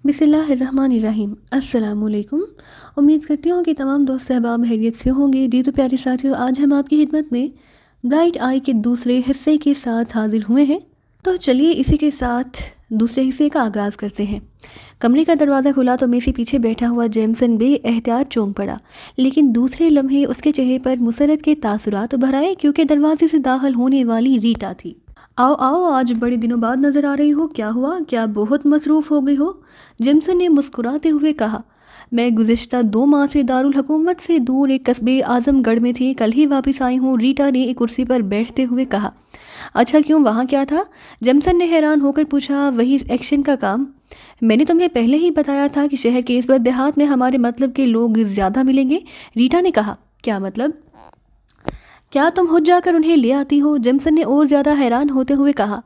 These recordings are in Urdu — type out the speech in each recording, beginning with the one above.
بسم اللہ الرحمن الرحیم۔ السلام علیکم۔ امید کرتی ہوں کہ تمام دوست احباب خیریت سے ہوں گے۔ جی تو پیارے ساتھیوں، آج ہم آپ کی خدمت میں برائٹ آئی کے دوسرے حصے کے ساتھ حاضر ہوئے ہیں۔ تو چلیے اسی کے ساتھ دوسرے حصے کا آغاز کرتے ہیں۔ کمرے کا دروازہ کھلا تو میسی پیچھے بیٹھا ہوا جیمسن بے احتیاط چونک پڑا، لیکن دوسرے لمحے اس کے چہرے پر مسرت کے تاثرات ابھر آئے، کیونکہ دروازے سے داخل ہونے والی ریٹا تھی۔ آؤ آؤ، آج بڑے دنوں بعد نظر آ رہی ہو، کیا ہوا؟ کیا بہت مصروف ہو گئی ہو؟ جیمسن نے مسکراتے ہوئے کہا۔ میں گزشتہ 2 ماہ سے دارالحکومت سے دور ایک قصبے اعظم گڑھ میں تھی، کل ہی واپس آئی ہوں، ریٹا نے ایک کرسی پر بیٹھتے ہوئے کہا۔ اچھا، کیوں، وہاں کیا تھا؟ جیمسن نے حیران ہو کر پوچھا۔ وہی ایکشن کا کام۔ میں نے تمہیں پہلے ہی بتایا تھا کہ شہر کے اس بد دیہات میں ہمارے مطلب کے لوگ زیادہ ملیں گے، ریٹا نے کہا۔ کیا مطلب؟ کیا تم خود جا کر انہیں لے آتی ہو؟ جیمسن نے اور زیادہ حیران ہوتے ہوئے کہا۔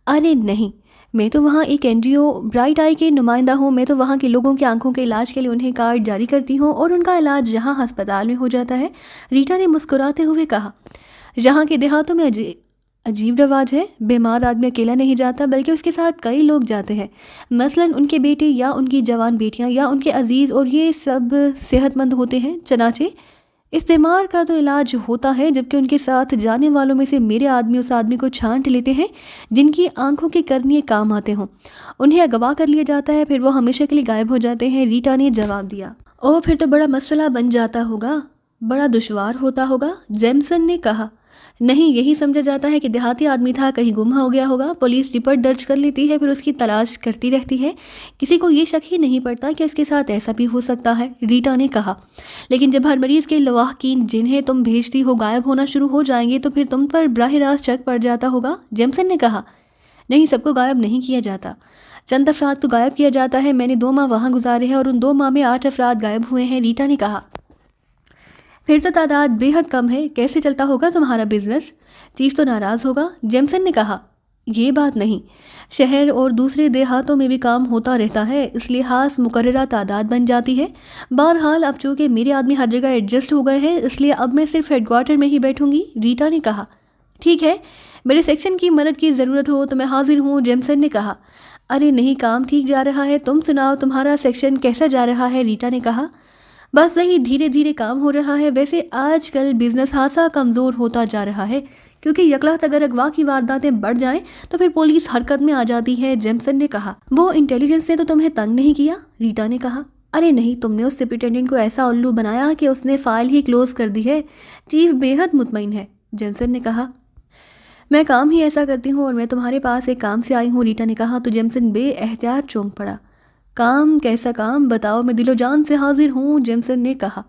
ارے نہیں، میں تو وہاں ایک NGO برائٹ آئی کے نمائندہ ہوں۔ میں تو وہاں کے لوگوں کی آنکھوں کے علاج کے لیے انہیں کارڈ جاری کرتی ہوں اور ان کا علاج یہاں ہسپتال میں ہو جاتا ہے، ریٹا نے مسکراتے ہوئے کہا۔ یہاں کے دیہاتوں میں عجیب رواج ہے، بیمار آدمی اکیلا نہیں جاتا بلکہ اس کے ساتھ کئی لوگ جاتے ہیں، مثلاً ان کے بیٹے یا ان کی جوان بیٹیاں یا ان کے عزیز، اور یہ سب صحت مند ہوتے ہیں۔ چنانچہ اس بیمار کا تو علاج ہوتا ہے، جبکہ ان کے ساتھ جانے والوں میں سے میرے آدمی اس آدمی کو چھانٹ لیتے ہیں جن کی آنکھوں کے کرنیے کام آتے ہوں، انہیں اغوا کر لیا جاتا ہے، پھر وہ ہمیشہ کے لیے غائب ہو جاتے ہیں، ریٹا نے جواب دیا۔ اوہ، پھر تو بڑا مسئلہ بن جاتا ہوگا، بڑا دشوار ہوتا ہوگا، جیمسن نے کہا۔ نہیں، یہی سمجھا جاتا ہے کہ دیہاتی آدمی تھا، کہیں گم ہو گیا ہوگا، پولیس رپورٹ درج کر لیتی ہے، پھر اس کی تلاش کرتی رہتی ہے، کسی کو یہ شک ہی نہیں پڑتا کہ اس کے ساتھ ایسا بھی ہو سکتا ہے، ریٹا نے کہا۔ لیکن جب ہر مریض کے لواحقین جنہیں تم بھیجتی ہو غائب ہونا شروع ہو جائیں گے تو پھر تم پر براہ راست شک پڑ جاتا ہوگا، جیمسن نے کہا۔ نہیں، سب کو غائب نہیں کیا جاتا، چند افراد تو غائب کیا جاتا ہے، میں نے 2 ماہ وہاں گزارے ہیں اور ان 2 ماہ میں 8 افراد غائب ہوئے ہیں، ریٹا نے کہا۔ پھر تو تعداد بے حد کم ہے، کیسے چلتا ہوگا تمہارا بزنس؟ چیف تو ناراض ہوگا، جیمسن نے کہا۔ یہ بات نہیں، شہر اور دوسرے دیہاتوں میں بھی کام ہوتا رہتا ہے، اس لیے خاص مقررہ تعداد بن جاتی ہے۔ بہرحال اب چونکہ میرے آدمی ہر جگہ ایڈجسٹ ہو گئے ہیں، اس لیے اب میں صرف ہیڈ کوارٹر میں ہی بیٹھوں گی، ریٹا نے کہا۔ ٹھیک ہے، میرے سیکشن کی مدد کی ضرورت ہو تو میں حاضر ہوں، جیمسن نے کہا۔ ارے نہیں، کام ٹھیک جا رہا ہے، تم سناؤ، تمہارا سیکشن کیسا جا رہا ہے، ریٹا نے کہا۔ بس صحیح، دھیرے دھیرے کام ہو رہا ہے، ویسے آج کل بزنس خاصا کمزور ہوتا جا رہا ہے، کیونکہ یکلخت اگر اغوا کی وارداتیں بڑھ جائیں تو پھر پولیس حرکت میں آ جاتی ہے، جیمسن نے کہا۔ وہ انٹیلیجنس نے تو تمہیں تنگ نہیں کیا، ریٹا نے کہا۔ ارے نہیں، تم نے اس سپرنٹینڈنٹ کو ایسا الو بنایا کہ اس نے فائل ہی کلوز کر دی ہے، چیف بے حد مطمئن ہے، جیمسن نے کہا۔ میں کام ہی ایسا کرتی ہوں اور میں تمہارے پاس ایک کام سے آئی ہوں، ریٹا نے کہا تو جیمسن بے احتیاط چونک پڑا۔ کام؟ کیسا کام؟ بتاؤ، میں دل و جان سے حاضر ہوں، جیمسن نے کہا۔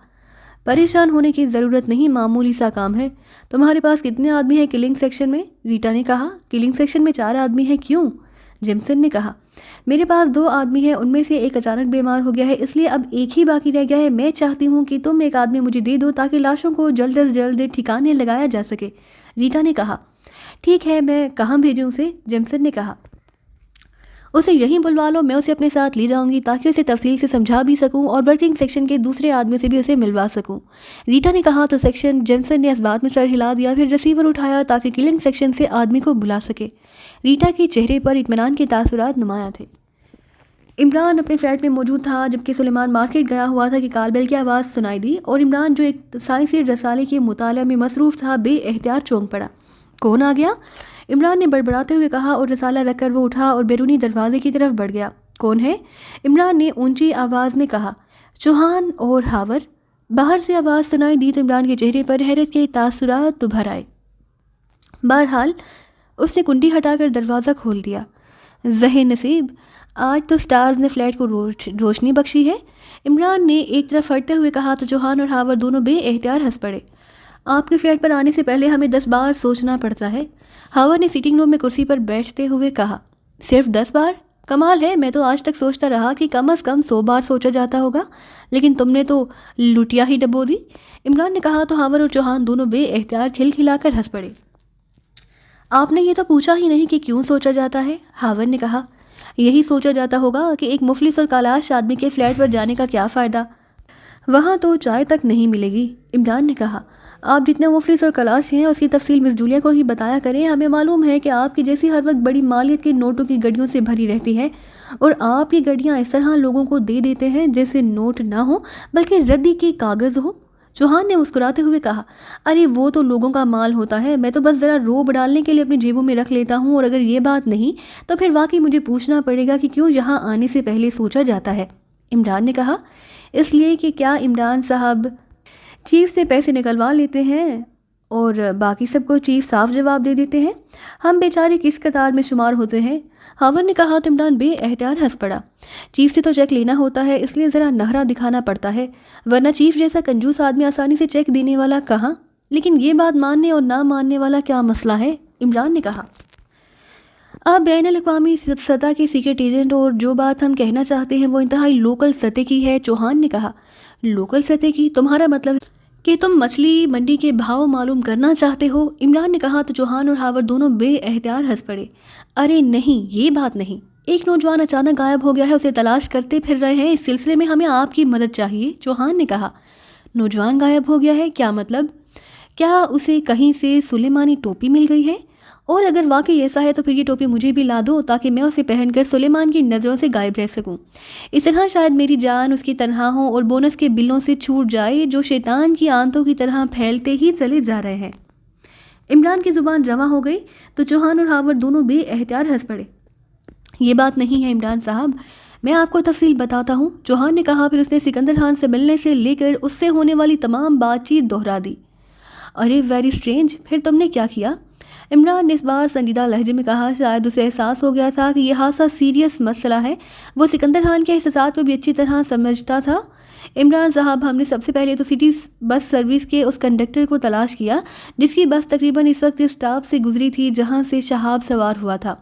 پریشان ہونے کی ضرورت نہیں، معمولی سا کام ہے۔ تمہارے پاس کتنے آدمی ہیں کلنگ سیکشن میں؟ ریٹا نے کہا۔ کلنگ سیکشن میں 4 آدمی ہیں، کیوں؟ جیمسن نے کہا۔ میرے پاس 2 آدمی ہیں، ان میں سے ایک اچانک بیمار ہو گیا ہے، اس لیے اب ایک ہی باقی رہ گیا ہے، میں چاہتی ہوں کہ تم ایک آدمی مجھے دے دو تاکہ لاشوں کو جلد از جلد ٹھکانے لگایا جا سکے، ریٹا نے کہا۔ ٹھیک ہے، میں کہاں بھیجوں اسے؟ جیمسن نے کہا۔ اسے یہیں بلوا لو، میں اسے اپنے ساتھ لے جاؤں گی تاکہ اسے تفصیل سے سمجھا بھی سکوں اور ورکنگ سیکشن کے دوسرے آدمی سے بھی اسے ملوا سکوں، ریٹا نے کہا تو سیکشن، جیمسن نے اس بات میں سر ہلا دیا، پھر ریسیور اٹھایا تاکہ کلنگ سیکشن سے آدمی کو بلا سکے۔ ریٹا کے چہرے پر اطمینان کے تاثرات نمایاں تھے۔ عمران اپنے فلیٹ میں موجود تھا جبکہ سلیمان مارکیٹ گیا ہوا تھا کہ کال بیل کی آواز سنائی دی، اور عمران جو ایک سائنسی رسالے کے مطالعہ میں مصروف تھا بے احتیاط چونک پڑا۔ کون آ گیا؟ عمران نے بڑبڑاتے ہوئے کہا، اور رسالہ رکھ کر وہ اٹھا اور بیرونی دروازے کی طرف بڑھ گیا۔ کون ہے؟ عمران نے اونچی آواز میں کہا۔ چوہان اور ہاور، باہر سے آواز سنائی دی تو عمران کے چہرے پر حیرت کے تاثرات ابھر آئے۔ بہرحال اس نے کنڈی ہٹا کر دروازہ کھول دیا۔ ذہن نصیب، آج تو سٹارز نے فلیٹ کو روشنی بخشی ہے، عمران نے ایک طرف ہٹتے ہوئے کہا تو چوہان اور ہاور دونوں بے اختیار ہنس پڑے۔ آپ کے فلیٹ پر آنے سے پہلے ہمیں 10 بار سوچنا پڑتا ہے، ہاور نے سیٹنگ روم میں کرسی پر بیٹھتے ہوئے کہا۔ صرف 10 بار؟ کمال ہے، میں تو آج تک سوچتا رہا کہ کم از کم 100 بار سوچا جاتا ہوگا، لیکن تم نے تو لٹیا ہی ڈبو دی، عمران نے کہا تو ہاور اور چوہان دونوں بے اختیار کھلکھلا کر ہنس پڑے۔ آپ نے یہ تو پوچھا ہی نہیں کہ کیوں سوچا جاتا ہے، ہاور نے کہا۔ یہی سوچا جاتا ہوگا کہ ایک مفلس اور کالاش آدمی کے فلیٹ پر جانے کا کیا فائدہ، وہاں تو چائے تک نہیں ملے گی، عمران نے کہا۔ آپ جتنے مفلس اور کلاش ہیں اس کی تفصیل مس جولیا کو ہی بتایا کریں. ہمیں معلوم ہے کہ آپ کی جیسی ہر وقت بڑی مالیت کے نوٹوں کی گڈیوں سے بھری رہتی ہے اور آپ یہ گڈیاں اس طرح لوگوں کو دے دیتے ہیں جیسے نوٹ نہ ہو بلکہ ردی کے کاغذ ہو. چوہان نے مسکراتے ہوئے کہا, ارے وہ تو لوگوں کا مال ہوتا ہے, میں تو بس ذرا روب ڈالنے کے لیے اپنی جیبوں میں رکھ لیتا ہوں, اور اگر یہ بات نہیں تو پھر واقعی مجھے پوچھنا پڑے گا کہ کیوں یہاں آنے سے پہلے سوچا جاتا ہے. عمران نے کہا, اس لیے کہ کیا عمران صاحب چیف سے پیسے نکلوا لیتے ہیں اور باقی سب کو چیف صاف جواب دے دیتے ہیں. ہم بیچارے کس قطار میں شمار ہوتے ہیں؟ ہاور نے کہا تو عمران بے احتیاط ہنس پڑا. چیف سے تو چیک لینا ہوتا ہے, اس لیے ذرا نہرا دکھانا پڑتا ہے, ورنہ چیف جیسا کنجوس آدمی آسانی سے چیک دینے والا کہاں. لیکن یہ بات ماننے اور نہ ماننے والا کیا مسئلہ ہے؟ عمران نے کہا, آپ بین الاقوامی سطح کے سیکرٹ ایجنٹ اور جو بات ہم کہنا چاہتے ہیں وہ انتہائی لوکل سطح کی ہے. چوہان نے کہا, لوکل سطح کی؟ تمہارا مطلب کہ تم مچھلی منڈی کے بھاؤ معلوم کرنا چاہتے ہو؟ عمران نے کہا تو چوہان اور ہاور دونوں بے احتیاط ہنس پڑے. ارے نہیں, یہ بات نہیں. ایک نوجوان اچانک غائب ہو گیا ہے, اسے تلاش کرتے پھر رہے ہیں, اس سلسلے میں ہمیں آپ کی مدد چاہیے. چوہان نے کہا, نوجوان غائب ہو گیا ہے؟ کیا مطلب؟ کیا اسے کہیں سے سلیمانی ٹوپی مل گئی ہے؟ اور اگر واقعی ایسا ہے تو پھر یہ ٹوپی مجھے بھی لا دو تاکہ میں اسے پہن کر سلیمان کی نظروں سے غائب رہ سکوں. اس طرح شاید میری جان اس کی تنہاہوں اور بونس کے بلوں سے چھوٹ جائے جو شیطان کی آنتوں کی طرح پھیلتے ہی چلے جا رہے ہیں. عمران کی زبان رواں ہو گئی تو چوہان اور ہاور دونوں بے احتیاط ہنس پڑے. یہ بات نہیں ہے عمران صاحب, میں آپ کو تفصیل بتاتا ہوں. چوہان نے کہا. پھر اس نے سکندر خان سے ملنے سے لے کر اس سے ہونے والی تمام بات چیت دہرا دی. ارے ویری اسٹرینج, پھر تم نے کیا کیا؟ عمران نے اس بار سنجیدہ لہجے میں کہا. شاید اسے احساس ہو گیا تھا کہ یہ حادثہ سیریس مسئلہ ہے. وہ سکندر خان کے احساسات کو بھی اچھی طرح سمجھتا تھا. عمران صاحب, ہم نے سب سے پہلے تو سٹی بس سروس کے اس کنڈکٹر کو تلاش کیا جس کی بس تقریباً اس وقت اسٹاپ سے گزری تھی جہاں سے شہاب سوار ہوا تھا.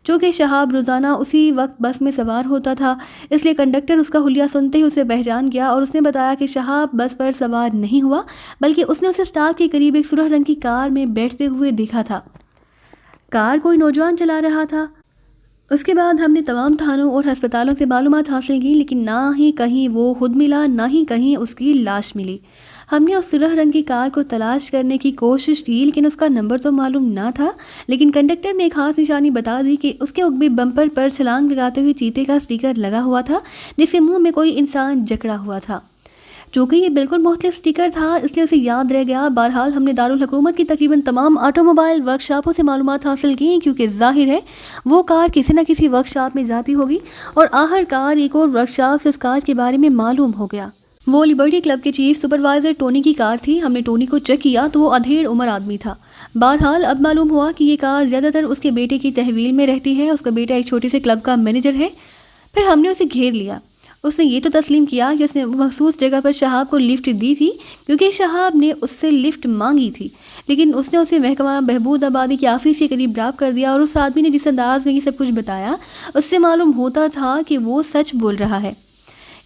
چونکہ شہاب روزانہ اسی وقت بس میں سوار ہوتا تھا اس لیے کنڈکٹر اس کا حلیہ سنتے ہی اسے پہچان گیا اور اس نے بتایا کہ شہاب بس پر سوار نہیں ہوا بلکہ اس نے اسے اسٹاپ کے قریب ایک سرخ رنگ کی کار میں بیٹھتے ہوئے دیکھا تھا. کار کوئی نوجوان چلا رہا تھا. اس کے بعد ہم نے تمام تھانوں اور ہسپتالوں سے معلومات حاصل کی لیکن نہ ہی کہیں وہ خود ملا نہ ہی کہیں اس کی لاش ملی. ہم نے اس سرخ رنگ کی کار کو تلاش کرنے کی کوشش کی لیکن اس کا نمبر تو معلوم نہ تھا. لیکن کنڈکٹر نے ایک خاص نشانی بتا دی کہ اس کے عقبے بمپر پر چھلانگ لگاتے ہوئے چیتے کا اسٹیکر لگا ہوا تھا جس کے منہ میں کوئی انسان جکڑا ہوا تھا. چونکہ یہ بالکل مختلف اسٹیکر تھا اس لیے اسے یاد رہ گیا. بہرحال ہم نے دارالحکومت کی تقریباً تمام آٹو موبائل ورک شاپوں سے معلومات حاصل کی کیونکہ ظاہر ہے وہ کار کسی نہ کسی ورک شاپ میں جاتی ہوگی اور آخر کار ایک اور ورک شاپ سے اس کار کے بارے میں معلوم ہو گیا. وہ لبرٹی کلب کے چیف سپروائزر ٹونی کی کار تھی. ہم نے ٹونی کو چیک کیا تو وہ ادھیڑ عمر آدمی تھا. بہرحال اب معلوم ہوا کہ یہ کار زیادہ تر اس کے بیٹے کی تحویل میں رہتی ہے. اس کا بیٹا ایک چھوٹے سے کلب کا مینیجر ہے. پھر ہم نے اسے گھیر لیا. اس نے یہ تو تسلیم کیا کہ اس نے مخصوص جگہ پر شہاب کو لفٹ دی تھی کیونکہ شہاب نے اس سے لفٹ مانگی تھی لیکن اس نے اسے محکمہ بہبود آبادی کے آفس کے قریب ڈراپ کر دیا اور اس آدمی نے جس انداز میں یہ سب کچھ بتایا اس سے معلوم ہوتا تھا کہ وہ سچ بول رہا ہے.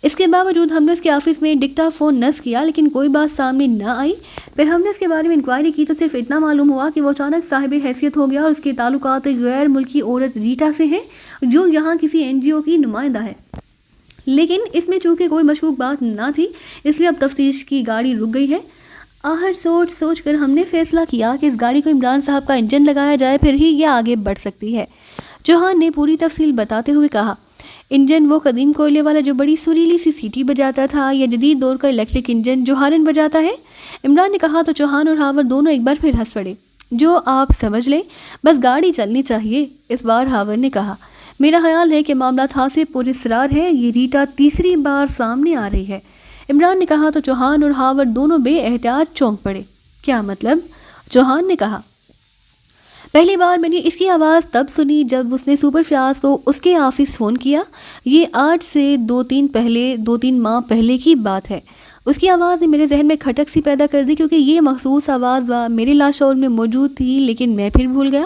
اس کے باوجود ہم نے اس کے آفس میں ڈکٹا فون نصب کیا لیکن کوئی بات سامنے نہ آئی. پھر ہم نے اس کے بارے میں انکوائری کی تو صرف اتنا معلوم ہوا کہ وہ اچانک صاحب حیثیت ہو گیا اور اس کے تعلقات ایک غیر ملکی عورت ریٹا سے ہیں جو یہاں کسی NGO کی نمائندہ ہے. لیکن اس میں چونکہ کوئی مشکوک بات نہ تھی اس لیے اب تفتیش کی گاڑی رک گئی ہے. آخر سوچ کر ہم نے فیصلہ کیا کہ اس گاڑی کو عمران صاحب کا انجن لگایا جائے پھر ہی یہ آگے بڑھ سکتی ہے. چوہان نے پوری تفصیل بتاتے ہوئے کہا. انجن وہ قدیم کوئلے والا جو بڑی سریلی سی سیٹی بجاتا تھا یا جدید دور کا الیکٹرک انجن جو ہارن بجاتا ہے؟ عمران نے کہا تو چوہان اور ہاور دونوں ایک بار پھر ہنس پڑے. جو آپ سمجھ لیں, بس گاڑی چلنی چاہیے. اس بار ہاور نے کہا. میرا خیال ہے کہ معاملات ہاتھ سے پراسرار ہے. یہ ریٹا تیسری بار سامنے آ رہی ہے. عمران نے کہا تو چوہان اور ہاور دونوں بے احتیاط چونک پڑے. کیا مطلب؟ چوہان نے کہا. پہلی بار میں نے اس کی آواز تب سنی جب اس نے سپر فیاض کو اس کے آفس فون کیا. یہ آج سے دو تین ماہ پہلے کی بات ہے. اس کی آواز نے میرے ذہن میں کھٹک سی پیدا کر دی کیونکہ یہ مخصوص آواز میرے لاشعور میں موجود تھی لیکن میں پھر بھول گیا.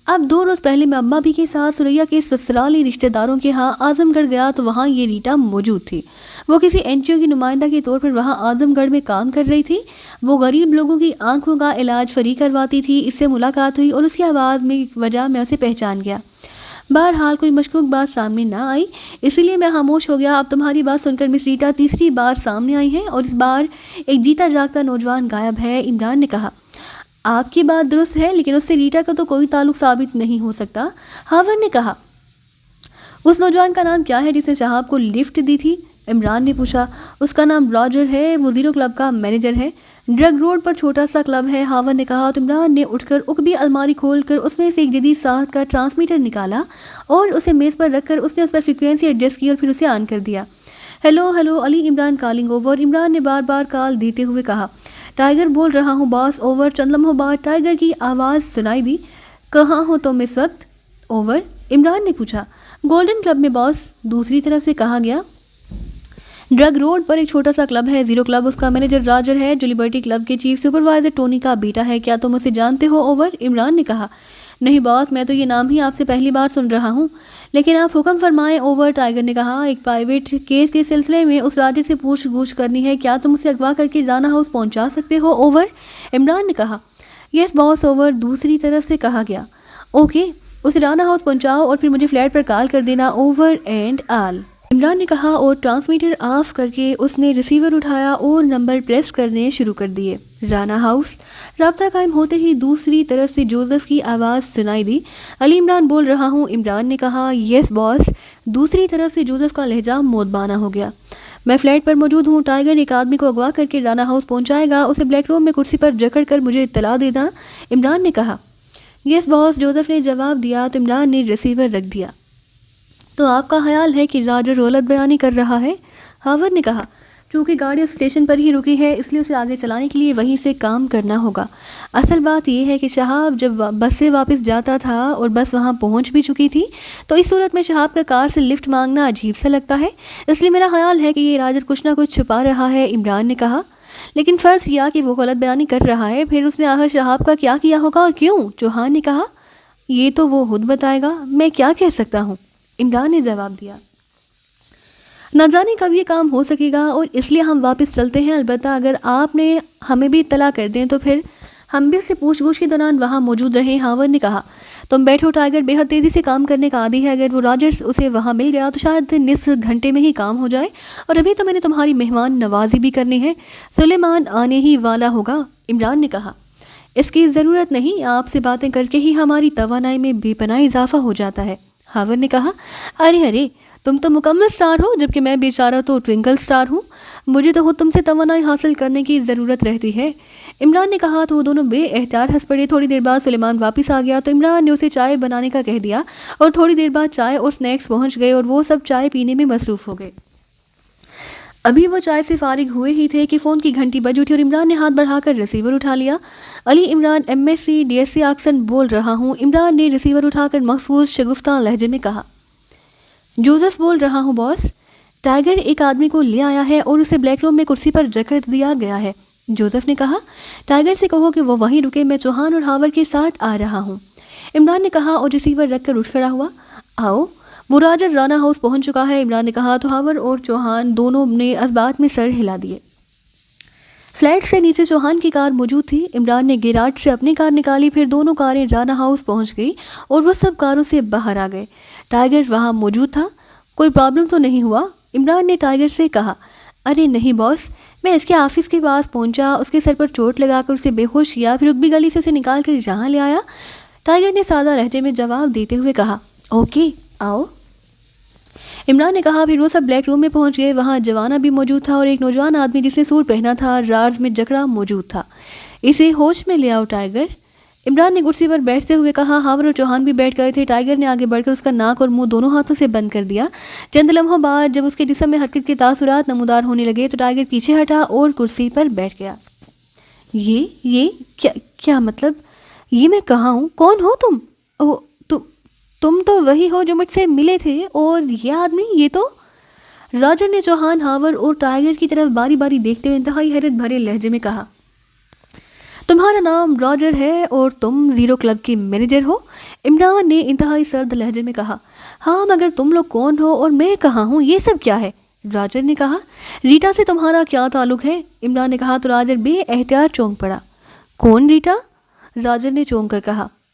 اب 2 روز پہلے میں اماں بھی کے ساتھ سریا کے سسرالی رشتہ داروں کے ہاں اعظم گڑھ گیا تو وہاں یہ ریٹا موجود تھی. وہ کسی NGO کی نمائندہ کے طور پر وہاں اعظم گڑھ میں کام کر رہی تھی. وہ غریب لوگوں کی آنکھوں کا علاج فری کرواتی تھی. اس سے ملاقات ہوئی اور اس کی آواز میں وجہ میں اسے پہچان گیا. بہرحال کوئی مشکوک بات سامنے نہ آئی، اسی لیے میں خاموش ہو گیا۔ اب تمہاری بات سن کر مس ریٹا تیسری بار سامنے آئی ہیں اور اس بار ایک جیتا جاگتا نوجوان غائب ہے۔ عمران نے کہا، آپ کی بات درست ہے، لیکن اس سے ریٹا کا تو کوئی تعلق ثابت نہیں ہو سکتا۔ ہاور نے کہا، اس نوجوان کا نام کیا ہے جس نے شہاب کو لفٹ دی تھی؟ عمران نے پوچھا۔ اس کا نام راجر ہے، وہ زیرو کلب کا مینیجر ہے، ڈرگ روڈ پر چھوٹا سا کلب ہے، ہاور نے کہا۔ تو عمران نے اٹھ کر عقبی الماری کھول کر اس میں سے ایک جدید ساخت کا ٹرانسمیٹر نکالا اور اسے میز پر رکھ کر اس نے اس پر فریکوینسی ایڈجسٹ کی اور پھر اسے آن کر دیا۔ Hello hello Ali Imran calling over, Imran نے بار بار کال دیتے ہوئے کہا۔ ٹائیگر بول رہا ہوں باس، اوور۔ چند لمحوں بعد ٹائیگر کی آواز سنائی دی۔ کہاں ہو تم اس وقت؟ اوور، عمران نے پوچھا۔ گولڈن کلب میں باس، دوسری طرف سے کہا گیا۔ ڈرگ روڈ پر ایک چھوٹا سا کلب ہے، زیرو کلب، اس کا مینیجر راجر ہے، جو لبرٹی کلب کے چیف سپروائزر ٹونی کا بیٹا ہے۔ کیا تم اسے جانتے ہو؟ اوور، عمران نے کہا۔ نہیں باس، میں تو یہ نام ہی آپ سے پہلی بار سن رہا ہوں، لیکن آپ حکم فرمائیں۔ اوور، ٹائیگر نے کہا۔ ایک پرائیویٹ کیس کے سلسلے میں اس راجر سے پوچھ گچھ کرنی ہے، کیا تم اسے اغوا کر کے رانا ہاؤس پہنچا سکتے ہو؟ اوور، عمران نے کہا۔ یس باس، اوور، دوسری طرف سے کہا گیا۔ اوکے، اسے رانا ہاؤس پہنچاؤ اور پھر مجھے فلیٹ پر کال کر دینا، اوور اینڈ آل، عمران نے کہا، اور ٹرانسمیٹر آف کر کے اس نے ریسیور اٹھایا اور نمبر پریس کرنے شروع کر دیے۔ رانا ہاؤس۔ رابطہ قائم ہوتے ہی دوسری طرف سے جوزف کی آواز سنائی دی۔ علی عمران بول رہا ہوں، عمران نے کہا۔ یس باس، دوسری طرف سے جوزف کا لہجہ مودبانہ ہو گیا۔ میں فلیٹ پر موجود ہوں، ٹائیگر ایک آدمی کو اغوا کر کے رانا ہاؤس پہنچائے گا، اسے بلیک روم میں کرسی پر جکڑ کر مجھے اطلاع دینا، عمران نے کہا۔ یس باس، جوزف نے جواب دیا۔ تو عمران نے ریسیور رکھ دیا۔ تو آپ کا خیال ہے کہ راجر غلط بیانی کر رہا ہے؟ ہاور نے کہا۔ چونکہ گاڑی اسٹیشن پر ہی رکی ہے، اس لیے اسے آگے چلانے کے لیے وہیں سے کام کرنا ہوگا۔ اصل بات یہ ہے کہ شہاب جب بس سے واپس جاتا تھا اور بس وہاں پہنچ بھی چکی تھی، تو اس صورت میں شہاب کا کار سے لفٹ مانگنا عجیب سا لگتا ہے، اس لیے میرا خیال ہے کہ یہ راجر کچھ نہ کچھ چھپا رہا ہے، عمران نے کہا۔ لیکن فرض کیا کہ وہ غلط بیانی کر رہا ہے، پھر اس نے آخر شہاب کا کیا کیا ہوگا اور کیوں؟ چوہان نے کہا۔ یہ تو وہ خود بتائے گا، میں کیا کہہ سکتا ہوں، عمران نے جواب دیا۔ نہ جانے کب یہ کام ہو سکے گا، اور اس لیے ہم واپس چلتے ہیں، البتہ اگر آپ نے ہمیں بھی اطلاع کر دیں تو پھر ہم بھی اس سے پوچھ گچھ کے دوران وہاں موجود رہیں، ہاور نے کہا۔ تم بیٹھو، ٹائیگر بے حد تیزی سے کام کرنے کا عادی ہے، اگر وہ راجرز اسے وہاں مل گیا تو شاید نصف گھنٹے میں ہی کام ہو جائے، اور ابھی تو میں نے تمہاری مہمان نوازی بھی کرنی ہے، سلیمان آنے ہی والا ہوگا، عمران نے کہا۔ اس کی ضرورت نہیں، آپ سے باتیں کر کے ہی ہماری توانائی میں بے پناہ اضافہ ہو جاتا ہے، ہاور نے کہا۔ ارے تم تو مکمل سٹار ہو، جبکہ میں بیچارہ تو ٹوئنکل سٹار ہوں، مجھے تو خود تم سے توانائی حاصل کرنے کی ضرورت رہتی ہے، عمران نے کہا۔ تو وہ دونوں بے احتیاط ہنس پڑے۔ تھوڑی دیر بعد سلیمان واپس آ گیا تو عمران نے اسے چائے بنانے کا کہہ دیا، اور تھوڑی دیر بعد چائے اور سنیکس پہنچ گئے اور وہ سب چائے پینے میں مصروف ہو گئے۔ ابھی وہ چائے سے فارغ ہوئے ہی تھے کہ فون کی گھنٹی بج اٹھی اور عمران نے ہاتھ بڑھا کر ریسیور اٹھا لیا۔ علی عمران MSc DSc آکسن بول رہا ہوں، عمران نے ریسیور اٹھا کر مخصوص شگفتہ لہجے میں کہا۔ جوزف بول رہا ہوں باس، ٹائیگر ایک آدمی کو لے آیا ہے اور اسے بلیک روم میں کرسی پر جکڑ دیا گیا ہے، جوزف نے کہا۔ ٹائیگر سے کہو کہ وہ وہیں رکے، میں چوہان اور ہاور کے ساتھ آ رہا ہوں، عمران نے کہا اور ریسیور رکھ کر اٹھ کھڑا ہوا۔ آؤ، وہ راجر رانا ہاؤس پہنچ چکا ہے، عمران نے کہا۔ تو ہاور اور چوہان دونوں نے اس بات میں سر ہلا دیے۔ فلیٹ سے نیچے چوہان کی کار موجود تھی، عمران نے گیراج سے اپنی کار نکالی، پھر دونوں کاریں رانا ہاؤس پہنچ گئی اور وہ سب کاروں سے باہر آ گئے۔ ٹائیگر وہاں موجود تھا؟ کوئی پرابلم تو نہیں ہوا؟ عمران نے ٹائیگر سے کہا۔ ارے نہیں باس، میں اس کے آفس کے پاس پہنچا، اس کے سر پر چوٹ لگا کر اسے بے ہوش کیا، پھر رکبی گلی سے اسے نکال کر یہاں لے آیا، ٹائیگر نے سادہ لہجے میں جواب دیتے ہوئے کہا۔ اوکے، آؤ، عمران نے کہا۔ پھر وہ سب بلیک روم میں پہنچ گئے، وہاں جوانا بھی موجود تھا اور ایک نوجوان آدمی جس نے سوٹ پہنا تھا، رارز میں جکڑا موجود تھا۔ اسے ہوش میں لے آؤ ٹائیگر، عمران نے کرسی پر بیٹھتے ہوئے کہا۔ ہاور اور چوہان بھی بیٹھ گئے تھے۔ ٹائیگر نے آگے بڑھ کر اس کا ناک اور منہ دونوں ہاتھوں سے بند کر دیا۔ چند لمحوں بعد جب اس کے جسم میں حرکت کے تاثرات نمودار ہونے لگے تو ٹائیگر پیچھے ہٹا اور کرسی پر بیٹھ گیا۔ یہ کیا مطلب؟ یہ میں کہاں ہوں؟ کون ہو تم؟ تم تو وہی ہو جو مجھ سے ملے تھے، اور یہ آدمی، یہ تو، راجر نے چوہان، ہاور اور ٹائیگر کی طرف باری باری دیکھتے ہوئے انتہائی حیرت بھرے لہجے میں کہا۔ تمہارا نام راجر ہے اور تم زیرو کلب کی مینیجر ہو، عمران نے انتہائی سرد لہجے میں کہا۔ ہاں، مگر تم لوگ کون ہو اور میں کہاں ہوں؟ یہ سب کیا ہے؟ راجر نے کہا۔ ریٹا سے تمہارا کیا تعلق ہے؟ عمران نے کہا۔ تو راجر بے احتیاط چونک پڑا۔ کون ریٹا؟ راجر نے چونک کر کہا۔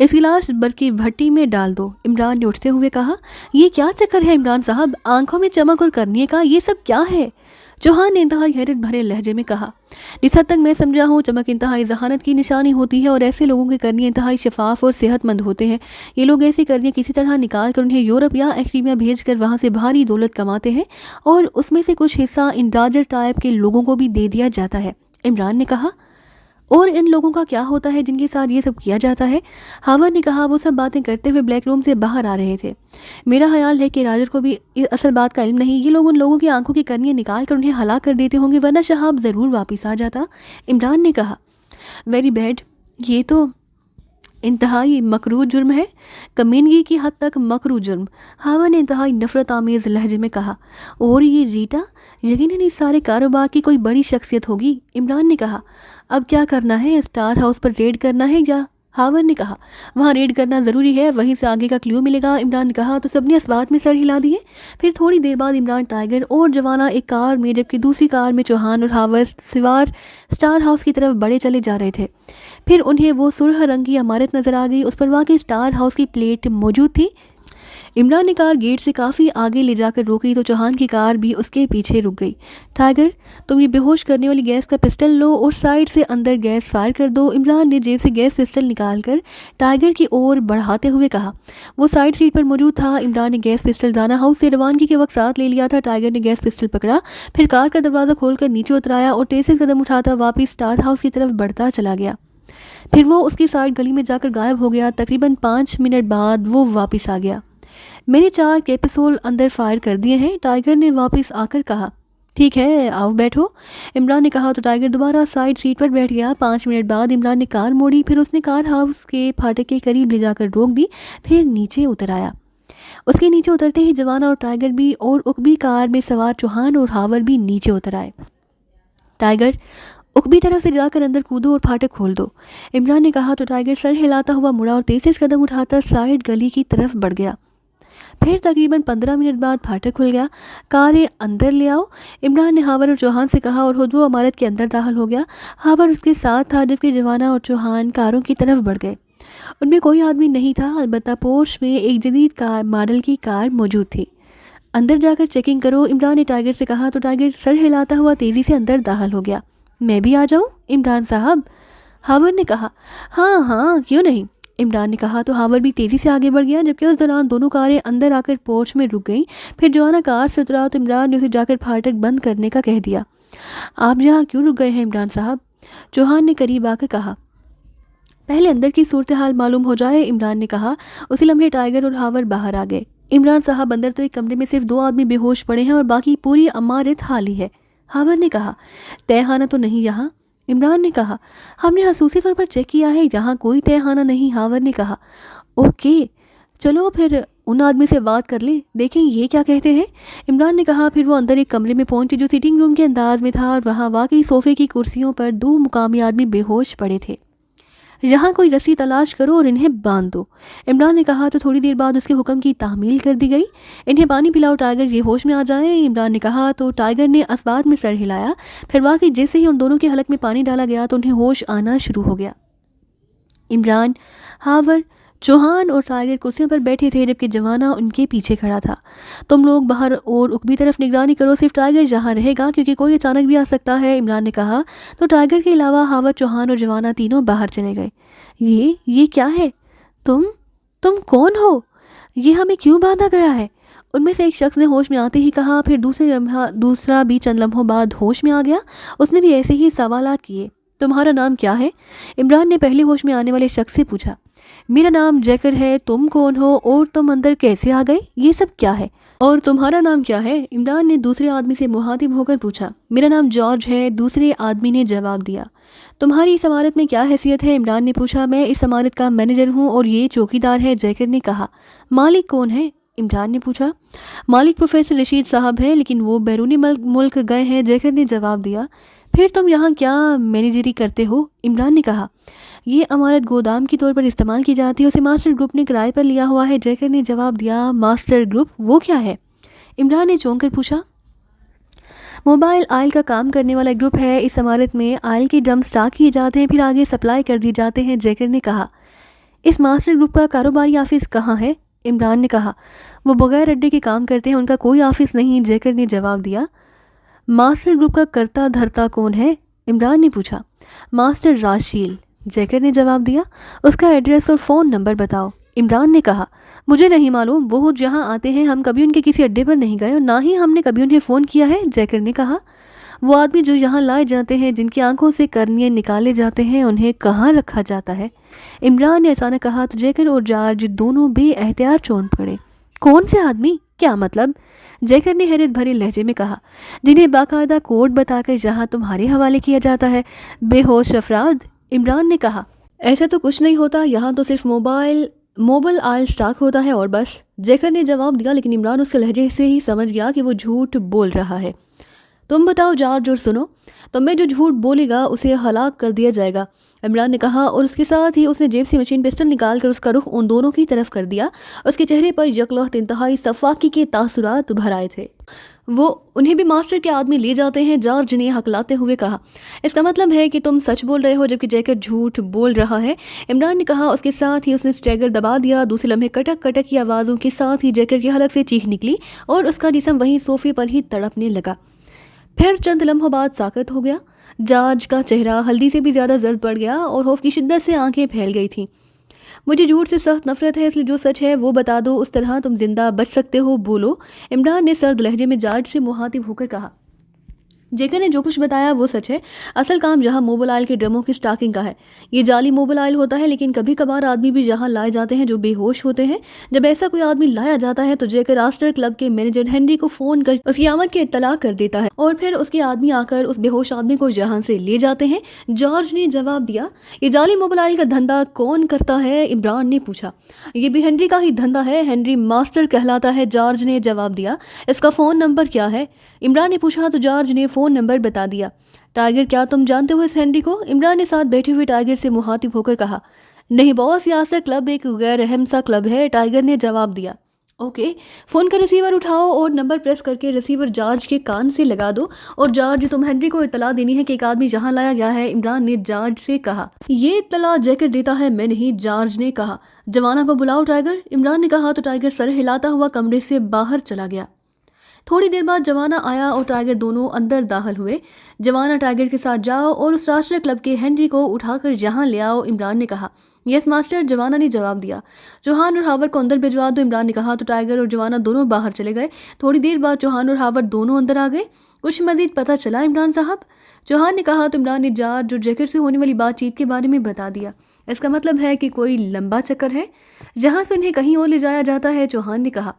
اس کی لاش برقی بھٹی میں ڈال دو، عمران نے اٹھتے ہوئے کہا۔ یہ کیا چکر ہے عمران صاحب، آنکھوں میں چمک اور کرنی کا یہ سب کیا ہے؟ چوہان نے انتہائی حیرت بھرے لہجے میں کہا۔ جس حد تک میں سمجھا ہوں چمک انتہائی ذہانت کی نشانی ہوتی ہے اور ایسے لوگوں کے کرنی انتہائی شفاف اور صحت مند ہوتے ہیں۔ یہ لوگ ایسی کرنی کسی طرح نکال کر انہیں یورپ یا ایکریمیا بھیج کر وہاں سے بھاری دولت کماتے ہیں اور اس میں سے کچھ حصہ ان ڈاجر ٹائپ کے لوگوں کو بھی دے دیا جاتا ہے، عمران نے کہا۔ اور ان لوگوں کا کیا ہوتا ہے جن کے ساتھ یہ سب کیا جاتا ہے؟ ہاورڈ نے کہا۔ وہ سب باتیں کرتے ہوئے بلیک روم سے باہر آ رہے تھے۔ میرا خیال ہے کہ راجر کو بھی اصل بات کا علم نہیں، یہ لوگ ان لوگوں کی آنکھوں کی کرنیاں نکال کر انہیں ہلاک کر دیتے ہوں گے، ورنہ شہاب ضرور واپس آ جاتا، عمران نے کہا۔ ویری بیڈ، یہ تو انتہائی مکروہ جرم ہے، کمینگی کی حد تک مکروہ جرم، ہاورڈ نے انتہائی نفرت آمیز لہجے میں کہا۔ اور یہ ریٹا یقیناً اس سارے کاروبار کی کوئی بڑی شخصیت ہوگی، عمران نے کہا۔ اب کیا کرنا ہے، اسٹار ہاؤس پر ریڈ کرنا ہے یا؟ ہاورڈ نے کہا۔ وہاں ریڈ کرنا ضروری ہے، وہیں سے آگے کا کلیو ملے گا، عمران نے کہا۔ تو سب نے اس بات میں سر ہلا دیے۔ پھر تھوڑی دیر بعد عمران ٹائیگر اور جوانا ایک کار میں، جبکہ دوسری کار میں چوہان اور ہاورڈ سوار اسٹار ہاؤس کی طرف بڑے چلے جا رہے تھے۔ پھر انہیں وہ سرخ رنگ کی عمارت نظر آ گئی، اس پر واقعی اسٹار ہاؤس کی پلیٹ موجود تھی۔ عمران نے کار گیٹ سے کافی آگے لے جا کر روکی تو چوہان کی کار بھی اس کے پیچھے رک گئی۔ ٹائیگر، تم یہ بے ہوش کرنے والی گیس کا پسٹل لو اور سائڈ سے اندر گیس فائر کر دو، عمران نے جیب سے گیس پسٹل نکال کر ٹائیگر کی اور بڑھاتے ہوئے کہا۔ وہ سائڈ سیٹ پر موجود تھا۔ عمران نے گیس پسٹل دانا ہاؤس سے روانگی کے وقت ساتھ لے لیا تھا۔ ٹائیگر نے گیس پسٹل پکڑا، پھر کار کا دروازہ کھول کر نیچے اترایا اور تیز سے قدم اٹھاتا واپس اسٹار ہاؤس کی طرف بڑھتا چلا گیا۔ پھر وہ اس کی سائڈ گلی میں جا کر غائب ہو گیا۔ تقریباً 5 منٹ بعد وہ واپس آ گیا۔ میں نے 4 کیپسول اندر فائر کر دیے ہیں، ٹائیگر نے واپس آ کر کہا۔ ٹھیک ہے، آؤ بیٹھو، عمران نے کہا تو ٹائیگر دوبارہ سائڈ سیٹ پر بیٹھ گیا۔ 5 منٹ بعد عمران نے کار موڑی، پھر اس نے کار ہاؤس کے پھاٹک کے قریب لے جا کر روک دی، پھر نیچے اتر آیا۔ اس کے نیچے اترتے ہی جوانا اور ٹائیگر بھی اور اکبی کار میں سوار چوہان اور ہاورڈ بھی نیچے اتر آئے۔ ٹائیگر، اکبی طرف سے جا کر اندر کودو اور پھاٹک کھول دو، عمران نے کہا تو ٹائیگر سر ہلاتا ہوا مڑا اور تیز سے قدم اٹھاتا سائڈ گلی کی طرف بڑھ گیا۔ پھر تقریباً 15 منٹ بعد پھاٹک کھل گیا۔ کاریں اندر لے آؤ، عمران نے ہاورڈ اور چوہان سے کہا اور خود وہ عمارت کے اندر داخل ہو گیا۔ ہاورڈ اس کے ساتھ تھا، جبکہ جوانا اور چوہان کاروں کی طرف بڑھ گئے۔ ان میں کوئی آدمی نہیں تھا، البتہ پورش میں ایک جدید کار ماڈل کی کار موجود تھی۔ اندر جا کر چیکنگ کرو، عمران نے ٹائیگر سے کہا تو ٹائیگر سر ہلاتا ہوا تیزی سے اندر داخل ہو گیا۔ میں بھی آ جاؤں عمران صاحب، ہاورڈ نے کہا۔ ہاں ہاں کیوں نہیں، عمران نے کہا تو ہاورڈ بھی تیزی سے آگے بڑھ گیا، جبکہ اس دوران دونوں کاریں اندر آ کر پورچ میں رک گئیں۔ پھر جوانا کار سے اترا تو عمران نے اسے جا کر پھاٹک بند کرنے کا کہہ دیا۔ آپ یہاں کیوں رک گئے ہیں عمران صاحب، چوہان نے قریب آ کر کہا۔ پہلے اندر کی صورتحال معلوم ہو جائے، عمران نے کہا۔ اسی لمحے ٹائیگر اور ہاورڈ باہر آ گئے۔ عمران صاحب، اندر تو ایک کمرے میں صرف 2 آدمی بے ہوش پڑے ہیں اور باقی پوری عمارت خالی ہے، ہاورڈ نے کہا۔ تہہ خانہ تو نہیں یہاں، عمران نے کہا۔ ہم نے خصوصی طور پر چیک کیا ہے، یہاں کوئی تہہ خانہ نہیں، ہاورڈ نے کہا۔ اوکے، چلو پھر ان آدمی سے بات کر لیں، دیکھیں یہ کیا کہتے ہیں، عمران نے کہا۔ پھر وہ اندر ایک کمرے میں پہنچے جو سیٹنگ روم کے انداز میں تھا اور وہاں واقعی صوفے کی کرسیوں پر 2 مقامی آدمی بے ہوش پڑے تھے۔ یہاں کوئی رسی تلاش کرو اور انہیں باندھ دو، عمران نے کہا تو تھوڑی دیر بعد اس کے حکم کی تعمیل کر دی گئی۔ انہیں پانی پلاؤ ٹائیگر، یہ ہوش میں آ جائیں، عمران نے کہا تو ٹائیگر نے اسبات میں سر ہلایا۔ پھر واقعی جیسے ہی ان دونوں کے حلق میں پانی ڈالا گیا تو انہیں ہوش آنا شروع ہو گیا۔ عمران، ہاورڈ، چوہان اور ٹائیگر کرسیوں پر بیٹھے تھے، جبکہ جوانا ان کے پیچھے کھڑا تھا۔ تم لوگ باہر اور اکبی طرف نگرانی کرو، صرف ٹائیگر یہاں رہے گا کیونکہ کوئی اچانک بھی آ سکتا ہے، عمران نے کہا تو ٹائیگر کے علاوہ ہاورڈ، چوہان اور جوانا تینوں باہر چلے گئے۔ یہ کیا ہے، تم کون ہو، یہ ہمیں کیوں باندھا گیا ہے، ان میں سے ایک شخص نے ہوش میں آتے ہی کہا۔ پھر دوسرا بھی چند لمحوں بعد ہوش میں آ گیا، اس نے بھی ایسے ہی سوالات کیے۔ تمہارا نام کیا ہے، عمران نے پہلے ہوش میں آنے والے شخص سے پوچھا۔ میرا نام جیکر ہے، تم کون ہو اور تم اندر کیسے آ گئے، یہ سب کیا ہے، اور تمہارا نام کیا ہے، عمران نے دوسرے آدمی سے مخاطب ہو کر پوچھا۔ میرا نام جارج ہے، دوسرے آدمی نے جواب دیا۔ تمہاری اس عمارت میں کیا حیثیت ہے، عمران نے پوچھا۔ میں اس عمارت کا مینیجر ہوں اور یہ چوکیدار ہے، جیکر نے کہا۔ مالک کون ہے، عمران نے پوچھا۔ مالک پروفیسر رشید صاحب ہیں، لیکن وہ بیرونی ملک گئے ہیں، جیکر نے جواب دیا۔ پھر تم یہاں کیا مینیجری کرتے ہو، عمران نے کہا۔ یہ عمارت گودام کے طور پر استعمال کی جاتی ہے، اسے ماسٹر گروپ نے کرائے پر لیا ہوا ہے، جیکر نے جواب دیا۔ ماسٹر گروپ، وہ کیا ہے، عمران نے چونک کر پوچھا۔ موبائل آئل کا کام کرنے والا گروپ ہے، اس عمارت میں آئل کے ڈرم سٹاک کیے جاتے ہیں، پھر آگے سپلائی کر دی جاتے ہیں، جیکر نے کہا۔ اس ماسٹر گروپ کا کاروباری آفس کہاں ہے؟ عمران نے کہا۔ وہ بغیر اڈے کے کام کرتے ہیں، ان کا کوئی آفس نہیں، جیکر نے جواب دیا۔ ماسٹر گروپ کا کرتا دھرتا کون ہے؟ عمران نے پوچھا۔ ماسٹر راشیل، جیکر نے جواب دیا۔ اس کا ایڈریس اور فون نمبر بتاؤ، عمران نے کہا۔ مجھے نہیں معلوم، وہ جہاں آتے ہیں ہم کبھی ان کے کسی اڈے پر نہیں گئے اور نہ ہی ہم نے کبھی انہیں فون کیا ہے، جیکر نے کہا۔ وہ آدمی جو یہاں لائے جاتے ہیں، جن کی آنکھوں سے کرنیے نکالے جاتے ہیں، انہیں کہاں رکھا جاتا ہے؟ عمران نے اچانک کہا تو جیکر اور جارج دونوں بے احتیاط چونک پڑے۔ کون سے آدمی؟ کیا مطلب؟ جیکر نے حیرت بھرے لہجے میں کہا۔ جنہیں باقاعدہ کوڈ بتا کر جہاں تمہارے حوالے کیا جاتا ہے، بے ہوش افراد، عمران نے کہا۔ ایسا تو کچھ نہیں ہوتا، یہاں تو صرف موبل آئل سٹاک ہوتا ہے اور بس، جیکر نے جواب دیا، لیکن عمران اس کے لہجے سے ہی سمجھ گیا کہ وہ جھوٹ بول رہا ہے۔ تم بتاؤ جارج اور سنو، تم میں جو جھوٹ بولے گا اسے ہلاک کر دیا جائے گا، عمران نے کہا، اور اس کے ساتھ ہی اس نے جیب سے مشین پسٹل نکال کر اس کا رخ ان دونوں کی طرف کر دیا۔ اس کے چہرے پر یکلخت انتہائی صفاقی کے تاثرات ابھر آئے تھے۔ وہ انہیں بھی ماسٹر کے آدمی لے جاتے ہیں، جارج نے ہکلاتے ہوئے کہا۔ اس کا مطلب ہے کہ تم سچ بول رہے ہو جبکہ جیکر جھوٹ بول رہا ہے، عمران نے کہا۔ اس کے ساتھ ہی اس نے اسٹریگر دبا دیا۔ دوسرے لمحے کٹک کٹک کی آوازوں کے ساتھ ہی جیکر کی حلق سے چیخ نکلی اور اس کا جسم وہیں صوفے پر ہی تڑپنے لگا۔ پھر چند لمحوں بعد ساکت ہو گیا۔ جارج کا چہرہ ہلدی سے بھی زیادہ زرد پڑ گیا اور خوف کی شدت سے آنکھیں پھیل گئی تھیں۔ مجھے جھوٹ سے سخت نفرت ہے، اس لیے جو سچ ہے وہ بتا دو، اس طرح تم زندہ بچ سکتے ہو، بولو، عمران نے سرد لہجے میں جارج سے مخاطب ہو کر کہا۔ جیکر نے جو کچھ بتایا وہ سچ ہے۔ اصل کام یہاں موبل آئل کے ڈرموں کی سٹاکنگ کا ہے۔ یہ جعلی موبل آئل ہوتا ہے، لیکن کبھی کبھار آدمی بھی یہاں لائے جاتے ہیں جو بے ہوش ہوتے ہیں۔ جب ایسا کوئی آدمی لایا جاتا ہے تو جیکر آسٹر کلب کے مینیجر ہنری کو فون کر اس کی آمد کی اطلاع کر دیتا ہے اور پھر اس کے آدمی آ کر اس بے ہوش آدمی کو یہاں سے لے جاتے ہیں، جارج نے جواب دیا۔ یہ جعلی موبل آئل کا دھندا کون کرتا ہے؟ عمران نے پوچھا۔ یہ بھی ہنری کا ہی دھندا ہے، ہنری ماسٹر کہلاتا ہے، جارج نے جواب دیا۔ اس کا فون نمبر کیا ہے؟ عمران نے پوچھا تو جارج نے فون نمبر بتا دیا۔ ٹائگر، کیا تم جانتے ہو اس ہنری کو؟ عمران نے ساتھ بیٹھے ہوئے ٹائگر سے مخاطب ہو کر کہا۔ نہیں باس، یہ آسٹر کلب ایک غیر اہم سا کلب ہے، ٹائگر نے جواب دیا۔ اوکے، فون کا ریسیور اٹھاؤ اور نمبر پریس کر کے ریسیور جارج کے کان سے لگا دو، اور جارج تم ہنری کو اطلاع دینی ہے کہ ایک آدمی یہاں لایا گیا ہے، عمران نے جارج سے کہا۔ یہ اطلاع جیکر دیتا ہے، میں نہیں، جارج نے کہا۔ جوانا کو بلاؤ ٹائگر، عمران نے کہا تو ٹائگر سر ہلاتا ہوا کمرے سے باہر چلا گیا۔ تھوڑی دیر بعد جوانا آیا اور ٹائگر دونوں اندر داخل ہوئے۔ جوانا، ٹائگر کے ساتھ جاؤ اور اس راشٹر کلب کے ہنری کو اٹھا کر یہاں لے آؤ، عمران نے کہا۔ یس ماسٹر، جوانا نے جواب دیا۔ چوہان اور ہاور کو اندر بھجوا دو، عمران نے کہا تو ٹائگر اور جوانا دونوں باہر چلے گئے۔ تھوڑی دیر بعد چوہان اور ہاور دونوں اندر آ گئے۔ کچھ مزید پتہ چلا عمران صاحب؟ چوہان نے کہا تو عمران نے جارج اور جیکر سے ہونے والی بات چیت کے بارے میں بتا دیا۔ اس کا مطلب ہے کہ کوئی لمبا چکر ہے جہاں سے انہیں کہیں اور لے جایا جاتا ہے، چوہان نے کہا۔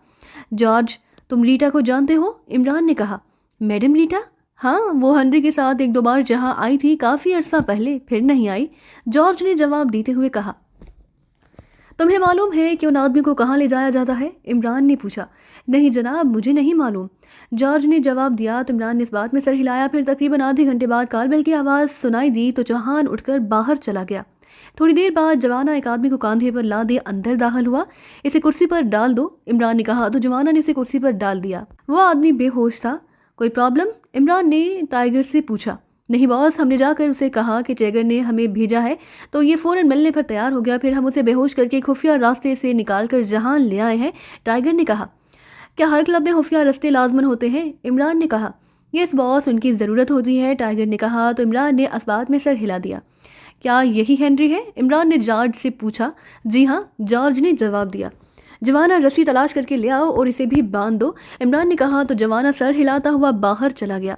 جارج، تم ریٹا کو جانتے ہو؟ عمران نے کہا۔ میڈم ریٹا؟ ہاں، وہ ہنری کے ساتھ ایک دو بار جہاں آئی تھی، کافی عرصہ پہلے، پھر نہیں آئی، جارج نے جواب دیتے ہوئے کہا۔ تمہیں معلوم ہے کہ ان آدمی کو کہاں لے جایا جاتا ہے؟ عمران نے پوچھا۔ نہیں جناب، مجھے نہیں معلوم، جارج نے جواب دیا تو عمران نے اس بات میں سر ہلایا۔ پھر تقریباً آدھے گھنٹے بعد کال بیل کی آواز سنائی دی تو چوہان اٹھ کر باہر چلا گیا۔ تھوڑی دیر بعد جوانا ایک آدمی کو کاندھے پر لادے اندر داخل ہوا۔ اسے کرسی پر ڈال دو، عمران نے کہا تو جوانا نے اسے کرسی پر ڈال دیا۔ وہ آدمی بے ہوش تھا۔ کوئی پرابلم؟ عمران نے ٹائگر سے پوچھا۔ نہیں باس، ہم نے جا کر اسے کہا کہ ٹائگر نے ہمیں بھیجا ہے تو یہ فوراً ملنے پر تیار ہو گیا، پھر ہم اسے بے ہوش کر کے خفیہ راستے سے نکال کر جہاں لے آئے ہیں، ٹائگر نے کہا۔ کیا ہر کلب میں خفیہ راستے لازمن ہوتے ہیں؟ عمران نے کہا۔ یس باس، ان کی ضرورت ہوتی ہے، ٹائگر نے کہا تو عمران نے اس بات میں سر ہلا دیا۔ کیا یہی ہنری ہے؟ عمران نے جارج سے پوچھا۔ جی ہاں، جارج نے جواب دیا۔ جوانا، رسی تلاش کر کے لے آؤ اور اسے بھی باندھ دو، عمران نے کہا تو جوانا سر ہلاتا ہوا باہر چلا گیا۔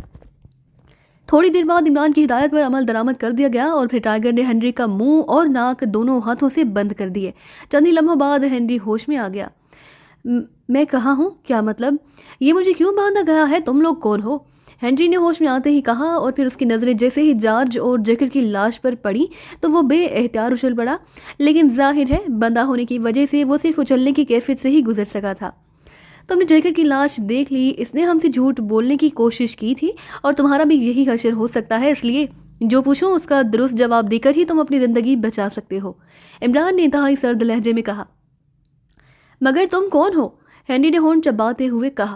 تھوڑی دیر بعد عمران کی ہدایت پر عمل درآمد کر دیا گیا اور پھر ٹائگر نے ہنری کا منہ اور ناک دونوں ہاتھوں سے بند کر دیے۔ چند ہی لمحوں بعد ہنری ہوش میں آ گیا۔ میں کہاں ہوں؟ کیا مطلب؟ یہ مجھے کیوں باندھا گیا ہے؟ تم لوگ کون ہو؟ ہنری نے ہوش میں آتے ہی کہا، اور پھر اس کی نظریں جیسے ہی جارج اور جیکر کی لاش پر پڑی تو وہ بے احتیاط اچھل پڑا، لیکن ظاہر ہے بندہ ہونے کی وجہ سے وہ صرف اچھلنے کی کیفیت سے ہی گزر سکا تھا۔ تم نے جیکر کی لاش دیکھ لی، اس نے ہم سے جھوٹ بولنے کی کوشش کی تھی اور تمہارا بھی یہی حشر ہو سکتا ہے، اس لیے جو پوچھوں اس کا درست جواب دے کر ہی تم اپنی زندگی بچا سکتے ہو، عمران نے انتہائی سرد لہجے میں کہا۔ مگر تم کون ہو؟ ہنری نے ہونٹ چباتے ہوئے کہا۔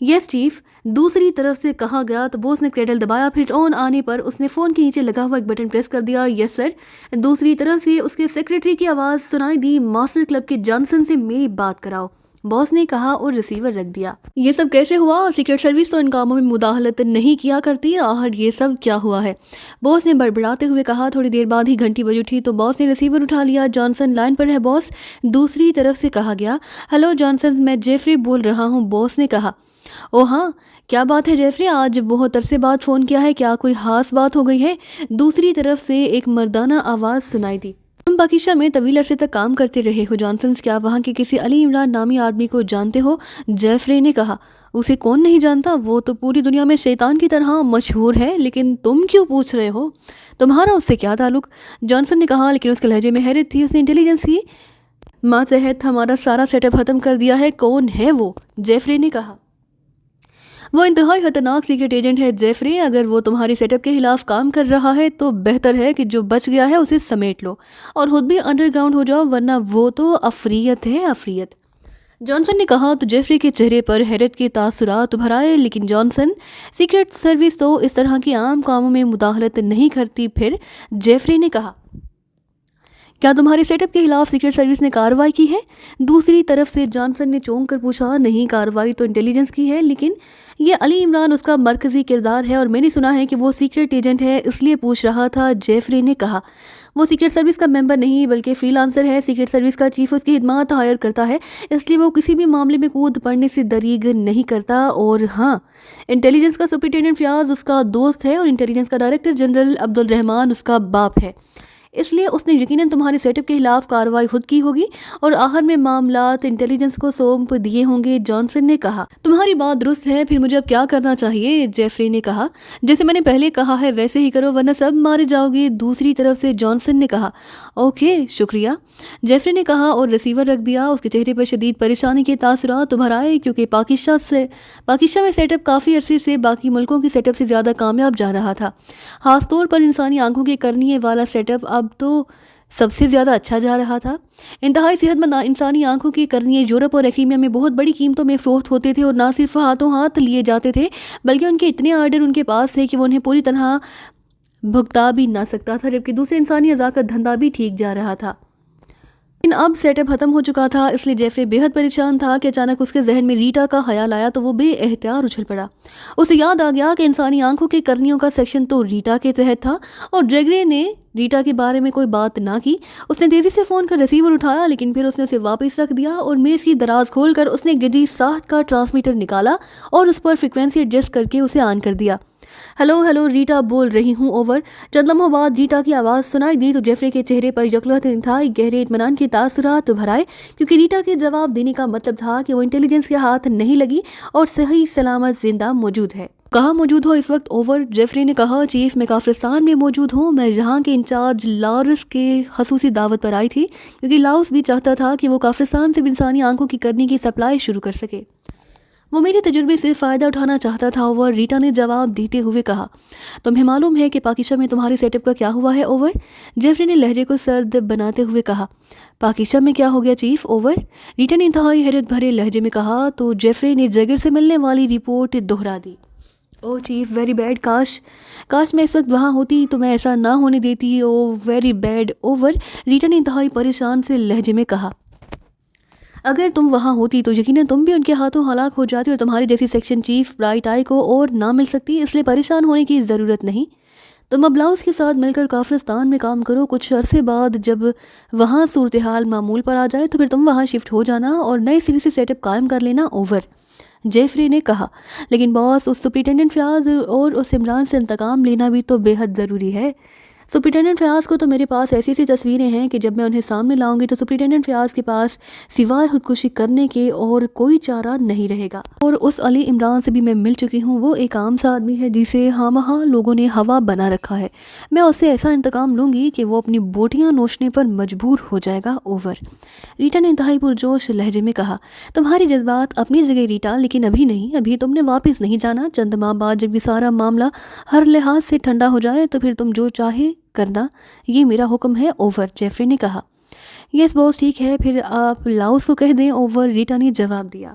یس چیف، دوسری طرف سے کہا گیا تو بوس نے کریڈل دبایا، پھر آن آنے پر اس نے فون کے نیچے لگا ہوا ایک بٹن پریس کر دیا۔ یس سر، دوسری طرف سے اس کے سیکریٹری کی آواز سنائی دی، ماسٹر کلب کے جانسن سے میری بات کراؤ، باس نے کہا اور ریسیور رکھ دیا۔ یہ سب کیسے ہوا؟ سیکرٹ سروس تو ان کاموں میں مداخلت نہیں کیا کرتی، آخر یہ سب کیا ہوا ہے؟ باس نے بڑبڑاتے ہوئے کہا۔ تھوڑی دیر بعد ہی گھنٹی بج اٹھی تو باس نے ریسیور اٹھا لیا۔ جانسن لائن پر ہے باس، دوسری طرف سے کہا گیا۔ ہلو جانسن، میں جیفری بول رہا ہوں، باس نے کہا۔ او ہاں، کیا بات ہے جیفری، آج بہت عرصے بعد فون کیا ہے، کیا کوئی خاص بات ہو گئی ہے؟ دوسری طرف سے ایک مردانہ آواز سنائی دی۔ تم پاکیزہ میں طویل عرصے تک کام کرتے رہے ہو جانسن، کیا وہاں کے کسی علی عمران نامی آدمی کو جانتے ہو؟ جیفری نے کہا۔ اسے کون نہیں جانتا، وہ تو پوری دنیا میں شیطان کی طرح مشہور ہے، لیکن تم کیوں پوچھ رہے ہو؟ تمہارا اس سے کیا تعلق؟ جانسن نے کہا، لیکن اس کے لہجے میں حیرت تھی۔ اس نے انٹیلیجنس کی ماتحت ہمارا سارا سیٹ اپ ختم کر دیا ہے۔ کون ہے وہ؟ جیفری نے کہا۔ وہ انتہائی خطرناک سیکرٹ ایجنٹ ہے جیفری، اگر وہ تمہاری سیٹ اپ کے خلاف کام کر رہا ہے تو بہتر ہے کہ جو بچ گیا ہے اسے سمیٹ لو اور خود بھی انڈر گراؤنڈ ہو جاؤ، ورنہ وہ تو افریت ہے، افریت۔ جانسن نے کہا تو جیفری کے چہرے پر حیرت کے تاثرات ابھر آئے۔ لیکن جانسن، سیکرٹ سروس تو اس طرح کی عام کاموں میں مداخلت نہیں کرتی۔ پھر جیفری نے کہا، کیا تمہارے سیٹ اپ کے خلاف سیکرٹ سروس نے کارروائی کی ہے؟ دوسری طرف سے جانسن نے چونک کر پوچھا۔ نہیں، کارروائی تو انٹیلیجنس کی ہے، لیکن یہ علی عمران اس کا مرکزی کردار ہے اور میں نے سنا ہے کہ وہ سیکرٹ ایجنٹ ہے، اس لیے پوچھ رہا تھا، جیفری نے کہا۔ وہ سیکرٹ سروس کا ممبر نہیں بلکہ فری لانسر ہے، سیکرٹ سروس کا چیف اس کی خدمات ہائر کرتا ہے، اس لیے وہ کسی بھی معاملے میں کود پڑنے سے دریغ نہیں کرتا۔ اور ہاں، انٹیلیجنس کا سپرنٹینڈنٹ فیاض اس کا دوست ہے اور انٹیلیجنس کا ڈائریکٹر جنرل عبد الرحمان اس کا باپ ہے، اس لیے اس نے یقیناً تمہارے سیٹ اپ کے خلاف کارروائی خود کی ہوگی اور آخر میں معاملات انٹیلیجنس کو سونپ دیے ہوں گے، جانسن نے کہا۔ تمہاری بات درست ہے، پھر مجھے اب کیا کرنا چاہیے؟ جیفری نے کہا۔ جیسے میں نے پہلے کہا ہے ویسے ہی کرو، ورنہ سب مارے جاؤ گے، دوسری طرف سے جانسن نے کہا۔ اوکے، شکریہ، جیفری نے کہا اور ریسیور رکھ دیا۔ اس کے چہرے پر شدید پریشانی کے تاثرات ابھر آئے، کیونکہ پاکیزہ میں سیٹ اپ کافی عرصے سے باقی ملکوں کی سیٹ اپ سے زیادہ کامیاب جا رہا تھا، خاص طور پر انسانی آنکھوں کے کرنیے والا سیٹ اپ اب تو سب سے زیادہ اچھا جا رہا تھا۔ انتہائی صحت مند انسانی آنکھوں کے کرنیے یورپ اور ایفریقہ میں بہت بڑی قیمتوں میں فروخت ہوتے تھے اور نہ صرف ہاتھوں ہاتھ لیے جاتے تھے بلکہ ان کے اتنے آرڈر ان کے پاس تھے کہ وہ انہیں پوری طرح بھگتا بھی نہ سکتا تھا، جبکہ دوسرے انسانی اعضاء کا دھندا بھی ٹھیک جا رہا تھا۔ لیکن اب سیٹ اپ ختم ہو چکا تھا، اس لیے جیفری بے حد پریشان تھا کہ اچانک اس کے ذہن میں ریٹا کا خیال آیا تو وہ بے احتیاط اچھل پڑا۔ اسے یاد آ گیا کہ انسانی آنکھوں کے کرنیوں کا سیکشن تو ریٹا کے تحت تھا اور جیگرے نے ریٹا کے بارے میں کوئی بات نہ کی۔ اس نے تیزی سے فون کا ریسیور اٹھایا، لیکن پھر اس نے اسے واپس رکھ دیا اور میز کی دراز کھول کر اس نے ایک جدید ساخت کا ٹرانسمیٹر نکالا اور اس پر فریکوینسی ایڈجسٹ کر کے اسے آن کر دیا۔ ہلو ہلو، ریٹا بول رہی ہوں، اوور۔ چند لمحوں بعد ریٹا کی آواز سنائی دی تو جیفری کے چہرے پر یکلوت انتہائی گہرے اطمینان کے تاثرات ابھر آئے، کیونکہ ریٹا کے جواب دینے کا مطلب تھا کہ وہ انٹیلیجنس کے ہاتھ نہیں لگی اور صحیح سلامت زندہ موجود ہے۔ کہاں موجود ہو اس وقت؟ اوور، جیفری نے کہا۔ چیف، میں کافرستان میں موجود ہوں، میں یہاں کے انچارج لاؤس کے خصوصی دعوت پر آئی تھی، کیونکہ لاؤس بھی چاہتا تھا کہ وہ کافرستان سے انسانی آنکھوں کی کرنی کی سپلائی شروع کر سکے۔ وہ میرے تجربے سے فائدہ اٹھانا چاہتا تھا، اوور، ریٹا نے جواب دیتے ہوئے کہا۔ تمہیں معلوم ہے کہ پاکیزہ میں تمہارے سیٹ اپ کا کیا ہوا ہے، اوور؟ جیفری نے لہجے کو سرد بناتے ہوئے کہا۔ پاکیزہ میں کیا ہو گیا چیف، اوور؟ ریٹا نے انتہائی حیرت بھرے لہجے میں کہا تو جیفری نے جگر سے ملنے والی رپورٹ دہرا دی۔ او چیف، ویری بیڈ، کاش میں اس وقت وہاں ہوتی تو میں ایسا نہ ہونے دیتی، او ویری بیڈ، اوور، ریٹا نے انتہائی پریشان سے لہجے میں کہا۔ اگر تم وہاں ہوتی تو یقیناً تم بھی ان کے ہاتھوں ہلاک ہو جاتی اور تمہاری جیسی سیکشن چیف برائٹ آئی کو اور نہ مل سکتی، اس لیے پریشان ہونے کی ضرورت نہیں۔ تم اب لاؤس کے ساتھ مل کر کافرستان میں کام کرو، کچھ عرصے بعد جب وہاں صورتحال معمول پر آ جائے تو پھر تم وہاں شفٹ ہو جانا اور نئے سرے سے سیٹ اپ قائم کر لینا، اوور، جیفری نے کہا۔ لیکن باس، اس سپرنٹینڈنٹ فیاض اور اس عمران سے انتقام لینا بھی تو بے حد ضروری ہے۔ سپرنٹینڈنٹ فیاض کو تو میرے پاس ایسی تصویریں ہیں کہ جب میں انہیں سامنے لاؤں گی تو سپرنٹینڈنٹ فیاض کے پاس سوائے خودکشی کرنے کے اور کوئی چارہ نہیں رہے گا۔ اور اس علی عمران سے بھی میں مل چکی ہوں، وہ ایک عام سا آدمی ہے جسے ہاں لوگوں نے ہوا بنا رکھا ہے، میں اس سے ایسا انتقام لوں گی کہ وہ اپنی بوٹیاں نوچنے پر مجبور ہو جائے گا، اوور، ریٹا نے انتہائی پرجوش لہجے میں کہا۔ تمہاری جذبات اپنی جگہ ریٹا، لیکن ابھی نہیں، ابھی تم نے واپس نہیں جانا، چند ماہ بعد جب یہ سارا معاملہ ہر لحاظ سے ٹھنڈا ہو جائے تو پھر تم جو چاہے کرنا، یہ میرا حکم ہے، اوور، جیفری نے کہا۔ یس باس، ٹھیک ہے، پھر آپ لاؤس کو کہہ دیں، اوور، ریٹا نے جواب دیا۔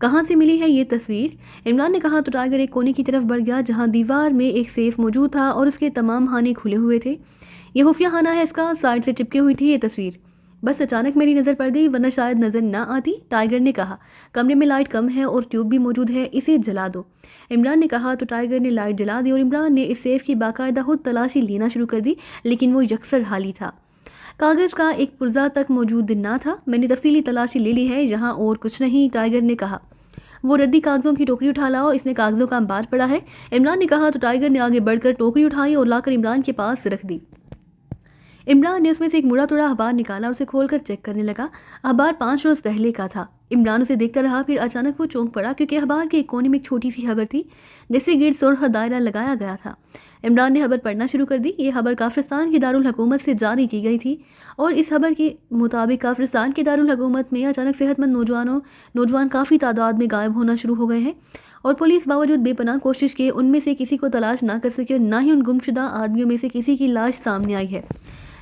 کہاں سے ملی ہے یہ تصویر؟ عمران نے کہا تو ٹائیگر ایک کونے کی طرف بڑھ گیا جہاں دیوار میں ایک سیف موجود تھا اور اس کے تمام خانے کھلے ہوئے تھے۔ یہ خفیہ خانہ ہے، اس کا سائڈ سے چپکی ہوئی تھی یہ تصویر۔ بس اچانک میری نظر پڑ گئی ورنہ شاید نظر نہ آتی، ٹائیگر نے کہا۔ کمرے میں لائٹ کم ہے اور ٹیوب بھی موجود ہے، اسے جلا دو، عمران نے کہا تو ٹائیگر نے لائٹ جلا دی اور عمران نے اس سیف کی باقاعدہ خود تلاشی لینا شروع کر دی، لیکن وہ یکسر خالی تھا۔ کاغذ کا ایک پرزہ تک موجود نہ تھا۔ میں نے تفصیلی تلاشی لے لی ہے، یہاں اور کچھ نہیں، ٹائیگر نے کہا۔ وہ ردی کاغذوں کی ٹوکری اٹھا لاؤ، اس میں کاغذوں کا انبار پڑا ہے، عمران نے کہا تو ٹائیگر نے آگے بڑھ کر ٹوکری اٹھائی اور لا کر عمران کے پاس رکھ دی۔ عمران نے اس میں سے ایک مڑا توڑا اخبار نکالا اور اسے کھول کر چیک کرنے لگا۔ اخبار 5 روز پہلے کا تھا۔ عمران اسے دیکھتا رہا، پھر اچانک وہ چونک پڑا کیونکہ اخبار کے ایک کونے میں ایک چھوٹی سی خبر تھی جس سے گرد سرخ دائرہ لگایا گیا تھا۔ عمران نے خبر پڑھنا شروع کر دی۔ یہ خبر کافرستان کی دارالحکومت سے جاری کی گئی تھی اور اس خبر کے مطابق کافرستان کے دارالحکومت میں اچانک صحت مند نوجوان کافی تعداد میں غائب ہونا شروع ہو گئے ہیں اور پولیس باوجود بے پناہ کوشش کے ان میں سے کسی کو تلاش نہ کر سکی اور نہ ہی ان گمشدہ آدمیوں میں سے کسی کی لاش سامنے آئی ہے۔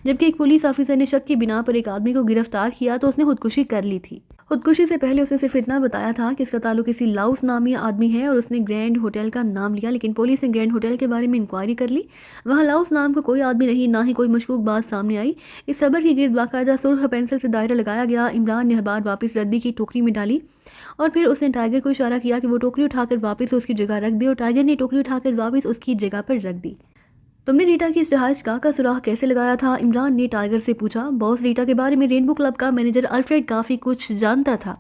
جبکہ ایک پولیس آفیسر نے شک کی بنا پر ایک آدمی کو گرفتار کیا تو اس نے خودکشی کر لی تھی۔ خودکشی سے پہلے اسے صرف اتنا بتایا تھا کہ اس کا تعلق کسی لاؤس نامی آدمی ہے اور اس نے گرینڈ ہوٹل کا نام لیا، لیکن پولیس نے گرینڈ ہوٹل کے بارے میں انکوائری کر لی، وہاں لاؤس نام کا کوئی آدمی نہیں، نہ ہی کوئی مشکوک بات سامنے آئی۔ اس خبر کے گرد باقاعدہ سرخ پینسل سے دائرہ لگایا گیا۔ عمران نے اخبار واپس ردی کی ٹوکری میں ڈالی اور پھر اس نے ٹائیگر کو اشارہ کیا کہ وہ ٹوکری اٹھا کر واپس اس کی جگہ رکھ دے اور ٹائیگر نے ٹوکری اٹھا کر واپس اس کی جگہ پر رکھ دی۔ تم نے ریٹا کی اس رہائش گاہ کا سراغ کیسے لگایا تھا؟ عمران نے ٹائیگر سے پوچھا۔ باس ریٹا کے بارے میں رینبو کلب کا مینیجر الفریڈ کافی کچھ جانتا تھا۔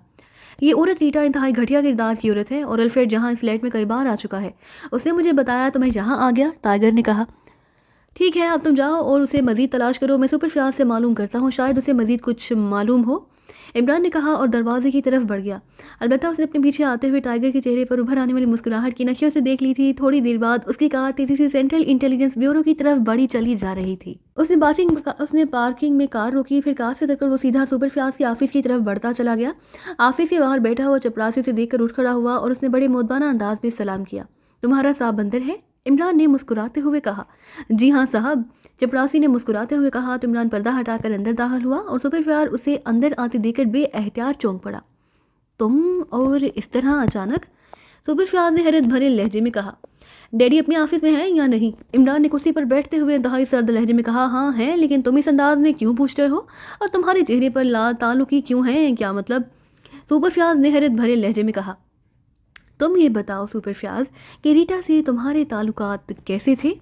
یہ عورت ریٹا انتہائی گھٹیا کردار کی عورت ہے اور الفریڈ جہاں اس فلیٹ میں کئی بار آ چکا ہے، اس نے مجھے بتایا تو میں یہاں آ گیا، ٹائیگر نے کہا۔ ٹھیک ہے، اب تم جاؤ اور اسے مزید تلاش کرو، میں سپر فیاض سے معلوم کرتا ہوں، شاید اسے مزید کچھ معلوم ہو، عمران نے کہا اور دروازے کی طرف بڑھ گیا۔ البتہ اس نے اپنے پیچھے آتے ہوئے ٹائیگر کے چہرے پر ابھر آنے والی مسکراہٹ کی نشیوں سے دیکھ لی تھی۔ تھوڑی دیر بعد اس کی کار تیزی سے سینٹرل انٹیلیجنس بیورو کی طرف بڑھی چلی جا رہی تھی۔ اس نے پارکنگ میں کار روکی، پھر کار سے اتر کر وہ سیدھا سپر فیاض کے آفس کی طرف بڑھتا چلا گیا۔ آفس کے باہر بیٹھا ہوا چپراسی سے دیکھ کر اٹھ کھڑا ہوا اور اس نے بڑے مودبانہ انداز میں سلام کیا۔ تمہارا صاحب اندر ہے؟ عمران نے مسکراتے ہوئے کہا۔ جی ہاں صاحب، چپراسی نے مسکراتے ہوئے کہا تو عمران پردہ ہٹا کر اندر داخل ہوا اور سپر فیاض اسے اندر آتے دیکھ کر بے احتیاط چونک پڑا۔ تم اور اس طرح اچانک؟ سپر فیاض نے حیرت بھرے لہجے میں کہا۔ ڈیڈی اپنے آفس میں ہیں یا نہیں؟ عمران نے کرسی پر بیٹھتے ہوئے انتہائی سرد لہجے میں کہا۔ ہاں ہیں، لیکن تم اس انداز میں کیوں پوچھ رہے ہو اور تمہارے چہرے پر لا تعلقی کیوں ہیں، کیا مطلب؟ سپر فیاض نے حیرت بھرے لہجے میں کہا۔ تم یہ بتاؤ سپر فیاض کہ ریٹا سے تمہارے تعلقات کیسے تھے؟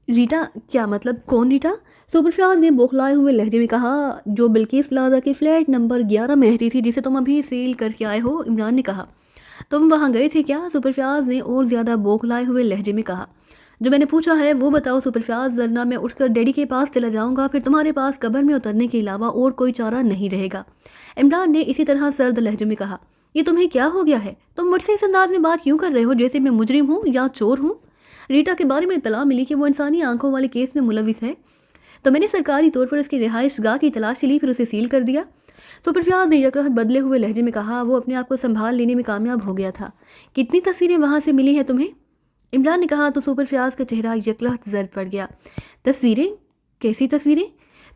ریٹا؟ کیا مطلب؟ کون ریٹا؟ سپر فیاض نے بوکھلائے ہوئے لہجے میں کہا۔ جو بلقیس پلازا کے فلیٹ نمبر 11 میں رہتی تھی جسے تم ابھی سیل کر کے آئے ہو، عمران نے کہا۔ تم وہاں گئے تھے کیا؟ سپر فیاض نے اور زیادہ بوکھلائے ہوئے لہجے میں کہا۔ جو میں نے پوچھا ہے وہ بتاؤ سپر فیاض، ورنہ میں اٹھ کر ڈیڈی کے پاس چلا جاؤں گا، پھر تمہارے پاس قبر میں اترنے کے علاوہ اور کوئی چارہ نہیں رہے گا، عمران نے اسی طرح سرد لہجے میں کہا۔ یہ تمہیں کیا ہو گیا ہے؟ تم مجھ سے اس انداز میں بات کیوں کر رہے ہو جیسے میں مجرم ہوں یا چور ہوں؟ ریٹا کے بارے میں اطلاع ملی کہ وہ انسانی آنکھوں والے کیس میں ملوث ہے تو میں نے سرکاری طور پر اس کی رہائش گاہ کی تلاشی لی، پھر اسے سیل کر دیا، سپر فیاض نے یکرخت بدلے ہوئے لہجے میں کہا۔ وہ اپنے آپ کو سنبھال لینے میں کامیاب ہو گیا تھا۔ کتنی تصویریں وہاں سے ملی ہیں تمہیں؟ عمران نے کہا تو سپر فیاض کا چہرہ یکلخت زرد پڑ گیا۔ تصویریں؟ کیسی تصویریں؟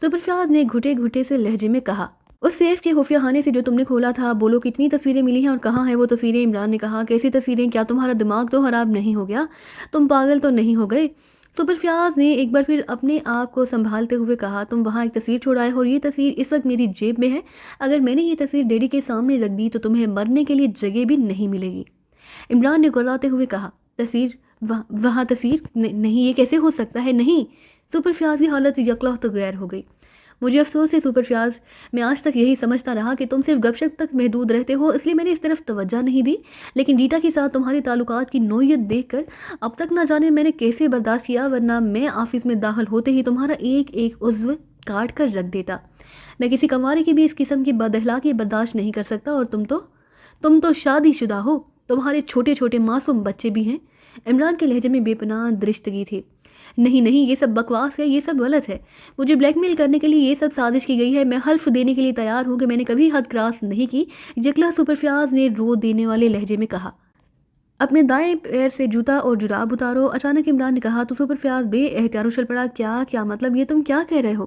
سپر فیاض نے گھٹے گھٹے سے لہجے میں کہا۔ اس سیف کے خفیہ خانے سے جو تم نے کھولا تھا، بولو کتنی تصویریں ملی ہیں اور کہاں ہیں وہ تصویریں؟ عمران نے کہا۔ کیسی تصویریں؟ کیا تمہارا دماغ تو خراب نہیں ہو گیا؟ تم پاگل تو نہیں ہو گئے؟ سپر فیاض نے ایک بار پھر اپنے آپ کو سنبھالتے ہوئے کہا۔ تم وہاں ایک تصویر چھوڑائے ہو اور یہ تصویر اس وقت میری جیب میں ہے، اگر میں نے یہ تصویر ڈیڈی کے سامنے رکھ دی تو تمہیں مرنے کے لیے جگہ بھی نہیں ملے گی، عمران نے گراتے ہوئے کہا۔ تصویر؟ وہاں تصویر نہیں، یہ کیسے ہو سکتا ہے؟ نہیں، سپر فیاض کی حالت یکلخت غیر ہو گئی۔ مجھے افسوس ہے سپر فیاض، میں آج تک یہی سمجھتا رہا کہ تم صرف گپ شپ تک محدود رہتے ہو، اس لیے میں نے اس طرف توجہ نہیں دی، لیکن ریٹا کے ساتھ تمہارے تعلقات کی نوعیت دیکھ کر اب تک نہ جانے میں نے کیسے برداشت کیا، ورنہ میں آفس میں داخل ہوتے ہی تمہارا ایک ایک عضو کاٹ کر رکھ دیتا۔ میں کسی کنواری کی بھی اس قسم کی بد اخلاقی برداشت نہیں کر سکتا، اور تم تو شادی شدہ ہو، تمہارے چھوٹے چھوٹے معصوم بچے بھی ہیں۔ عمران کے لہجے میں بے پناہ درشتگی تھی۔ نہیں، یہ سب بکواس ہے، یہ سب غلط ہے، مجھے بلیک میل کرنے کے لیے یہ سب سازش کی گئی ہے، میں حلف دینے کے لیے تیار ہوں کہ میں نے کبھی حد کراس نہیں کی، یکلا سپر فیاض نے رو دینے والے لہجے میں کہا۔ اپنے دائیں پیر سے جوتا اور جراب اتارو، اچانک عمران نے کہا تو سپر فیاض بے احتیاط اچھل پڑا۔ کیا مطلب؟ یہ تم کیا کہہ رہے ہو؟